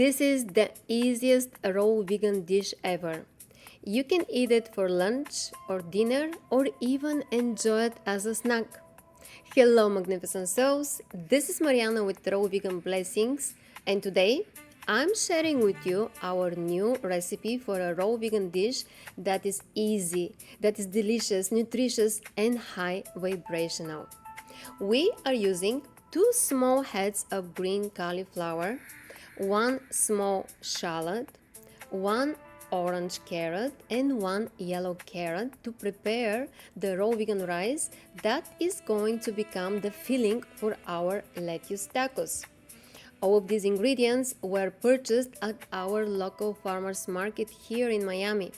This is the easiest raw vegan dish ever. You can eat it for lunch or dinner or even enjoy it as a snack. Hello, magnificent souls. This is Mariana with Raw Vegan Blessings, and today I'm sharing with you our new recipe for a raw vegan dish that is easy, that is delicious, nutritious, and high vibrational. We are using 2 small heads of green cauliflower, 1 small shallot, 1 orange carrot, and 1 yellow carrot to prepare the raw vegan rice that is going to become the filling for our lettuce tacos. All of these ingredients were purchased at our local farmers market here in Miami.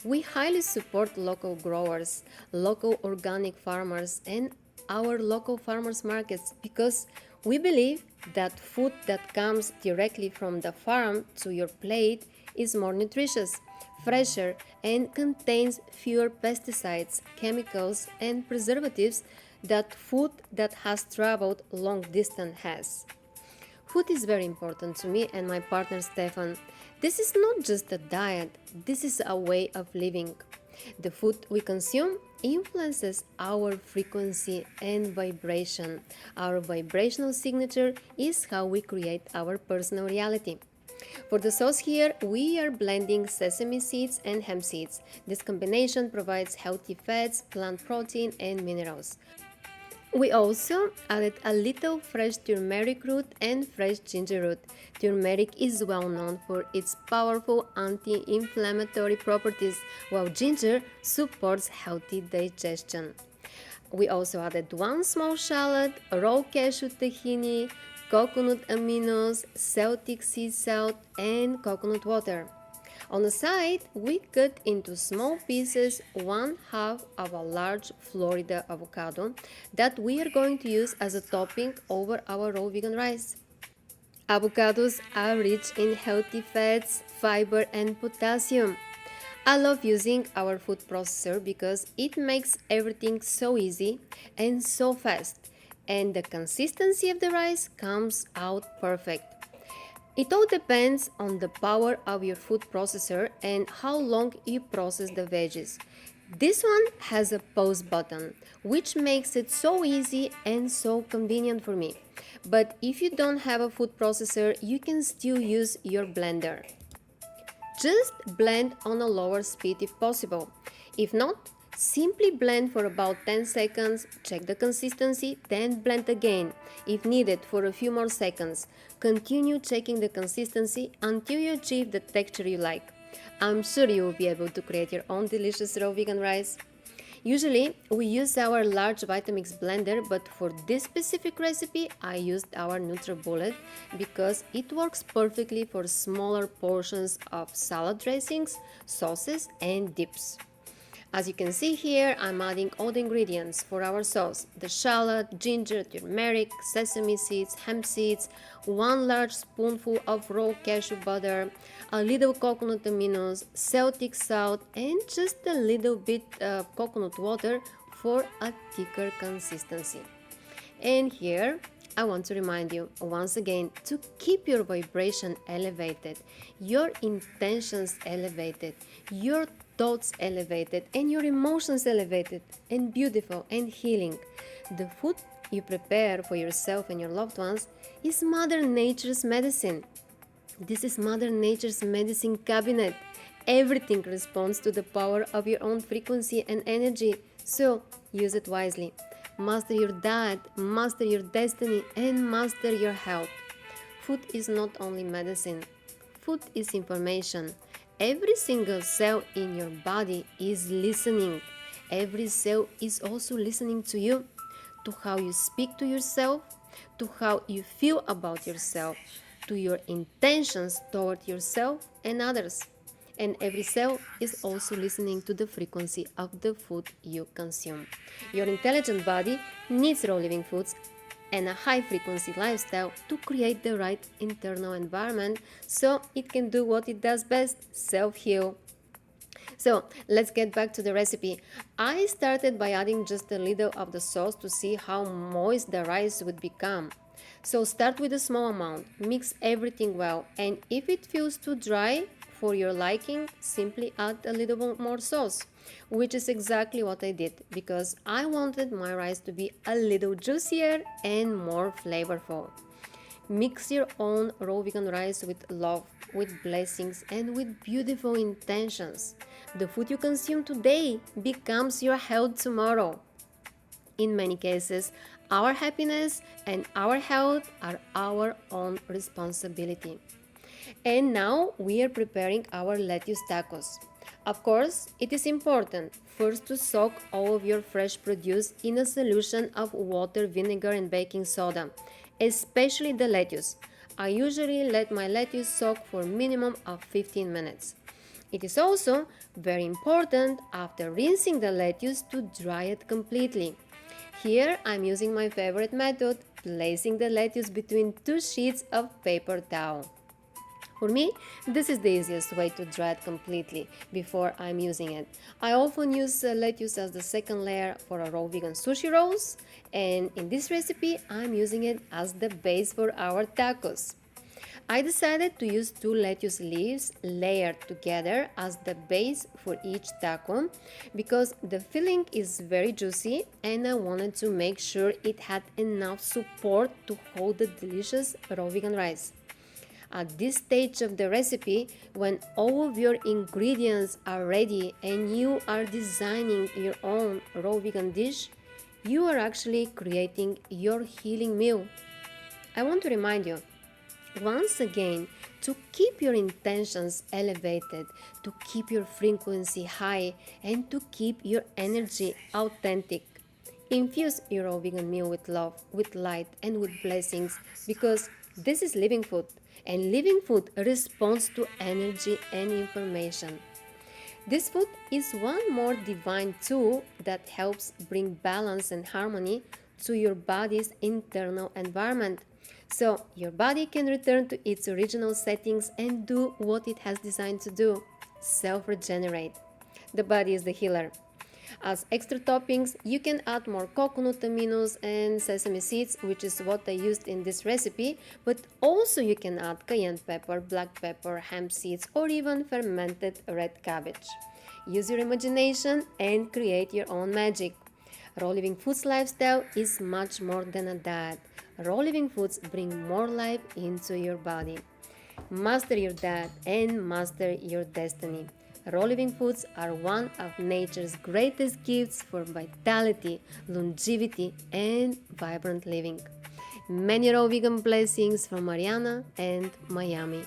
We highly support local growers, local organic farmers, and our local farmers markets because we believe that food that comes directly from the farm to your plate is more nutritious, fresher, and contains fewer pesticides, chemicals, and preservatives that food that has traveled long distance has. Food is very important to me and my partner Stefan. This is not just a diet, this is a way of living. The food we consume influences our frequency and vibration. Our vibrational signature is how we create our personal reality. For the sauce here, we are blending sesame seeds and hemp seeds. This combination provides healthy fats, plant protein, and minerals. We also added a little fresh turmeric root and fresh ginger root. Turmeric is well known for its powerful anti-inflammatory properties, while ginger supports healthy digestion. We also added 1 small shallot, raw cashew tahini, coconut aminos, Celtic sea salt, and coconut water. On the side, we cut into small pieces 1/2 of a large Florida avocado that we are going to use as a topping over our raw vegan rice. Avocados are rich in healthy fats, fiber, and potassium. I love using our food processor because it makes everything so easy and so fast, and the consistency of the rice comes out perfect. It all depends on the power of your food processor and how long you process the veggies. This one has a pause button, which makes it so easy and so convenient for me. But if you don't have a food processor, you can still use your blender. Just blend on a lower speed if possible. If not, simply blend for about 10 seconds, check the consistency, then blend again, if needed, for a few more seconds. Continue checking the consistency until you achieve the texture you like. I'm sure you will be able to create your own delicious raw vegan rice. Usually, we use our large Vitamix blender, but for this specific recipe, I used our NutriBullet because it works perfectly for smaller portions of salad dressings, sauces, and dips. As you can see here, I'm adding all the ingredients for our sauce: the shallot, ginger, turmeric, sesame seeds, hemp seeds, 1 large spoonful of raw cashew butter, a little coconut aminos, Celtic salt, and just a little bit of coconut water for a thicker consistency. And here, I want to remind you once again to keep your vibration elevated, your intentions elevated, your thoughts elevated, and your emotions elevated and beautiful and healing. The food you prepare for yourself and your loved ones is Mother Nature's medicine. This is Mother Nature's medicine cabinet. Everything responds to the power of your own frequency and energy, so use it wisely. Master your diet, master your destiny, and master your health. Food is not only medicine, food is information. Every single cell in your body is listening. Every cell is also listening to you, to how you speak to yourself, to how you feel about yourself, to your intentions toward yourself and others. And every cell is also listening to the frequency of the food you consume. Your intelligent body needs raw living foods and a high frequency lifestyle to create the right internal environment so it can do what it does best: self-heal. So let's get back to the recipe. I started by adding just a little of the sauce to see how moist the rice would become. So start with a small amount, mix everything well, and if it feels too dry for your liking, simply add a little bit more sauce, which is exactly what I did because I wanted my rice to be a little juicier and more flavorful. Mix your own raw vegan rice with love, with blessings, and with beautiful intentions. The food you consume today becomes your health tomorrow. In many cases, our happiness and our health are our own responsibility. And now we are preparing our lettuce tacos. Of course, it is important first to soak all of your fresh produce in a solution of water, vinegar, and baking soda, especially the lettuce. I usually let my lettuce soak for a minimum of 15 minutes. It is also very important after rinsing the lettuce to dry it completely. Here I'm using my favorite method, placing the lettuce between two sheets of paper towel. For me, this is the easiest way to dry it completely before I'm using it. I often use lettuce as the second layer for a raw vegan sushi rolls, and in this recipe, I'm using it as the base for our tacos. I decided to use two lettuce leaves layered together as the base for each taco because the filling is very juicy and I wanted to make sure it had enough support to hold the delicious raw vegan rice. At this stage of the recipe, when all of your ingredients are ready and you are designing your own raw vegan dish, you are actually creating your healing meal. I want to remind you once again to keep your intentions elevated, to keep your frequency high, and to keep your energy authentic. Infuse your raw vegan meal with love, with light, and with blessings because this is living food, and living food responds to energy and information. This food is one more divine tool that helps bring balance and harmony to your body's internal environment. So your body can return to its original settings and do what it has designed to do, self regenerate. The body is the healer. As extra toppings, you can add more coconut aminos and sesame seeds, which is what I used in this recipe, but also you can add cayenne pepper, black pepper, hemp seeds, or even fermented red cabbage. Use your imagination and create your own magic. Raw Living Foods lifestyle is much more than a diet. Raw Living Foods bring more life into your body. Master your diet and master your destiny. Raw living foods are one of nature's greatest gifts for vitality, longevity, and vibrant living. Many raw vegan blessings from Mariana and Miami.